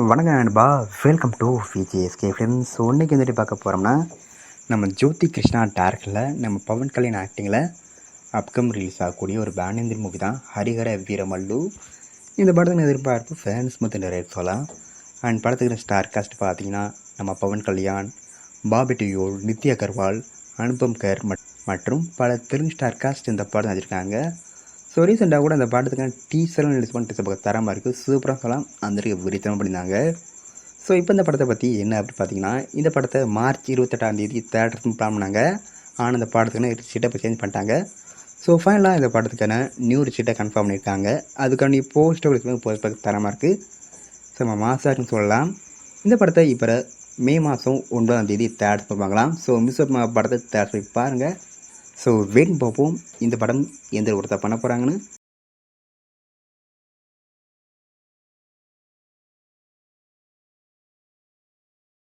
வணக்கம் நண்பா, welcome to VJSK films. இன்றைக்கி வந்துட்டு பார்க்க போகிறோம்னா நம்ம ஜோதி கிருஷ்ணா டேரக்டரில் நம்ம பவன் கல்யாண் ஆக்டிங்கில் அப்கம் ரிலீஸ் ஆகக்கூடிய ஒரு பேனந்திரி மூவி தான் ஹரிஹர வீரமல்லு. இந்த படத்துக்கு எதிர்பார்ப்பு ஃபேன்ஸ் மொத்தம் நிறைய சொல்லலாம். அண்ட் படத்துக்கு ஸ்டார் காஸ்ட் பார்த்தீங்கன்னா நம்ம பவன் கல்யாண், பாபி டியோல், நித்யா அகர்வால், அனுபம் கர் மற்றும் பல தெலுங்கு ஸ்டார் காஸ்ட் இந்த படம் வச்சுருக்காங்க. ஸோ ரீசெண்டாக கூட அந்த படத்துக்கான டீசரும் ரிலீஸ் பண்ணிட்டு தரமாக இருக்குது, சூப்பராக சொல்லலாம், அந்த விரித்தனம் பண்ணியிருந்தாங்க. ஸோ இப்போ இந்த படத்தை பற்றி என்ன அப்படின்னு பார்த்தீங்கன்னா, இந்த படத்தை மார்ச் 28 தேட்டருக்கு பிளான் பண்ணாங்க. ஆனால் இந்த படத்துக்கான சீட்டை இப்போ சேஞ்ச் பண்ணிட்டாங்க. ஸோ ஃபைனலாக இந்த படத்துக்கான நியூ சீட்டை கன்ஃபார்ம் பண்ணியிருக்காங்க. அதுக்கான போஸ்டர் தரமாக இருக்குது. ஸோ நம்ம மாசாருன்னு சொல்லலாம். இந்த படத்தை இப்போ மே மாதம் 9 தேட்டருக்கு பார்க்கலாம். ஸோ மிஸ் படத்தை தேட்டர் போய் பாருங்கள். ஸோ வெயிட் பார்ப்போம் இந்த படம் எந்த ஒருத்தர் பண்ண போகிறாங்கன்னு.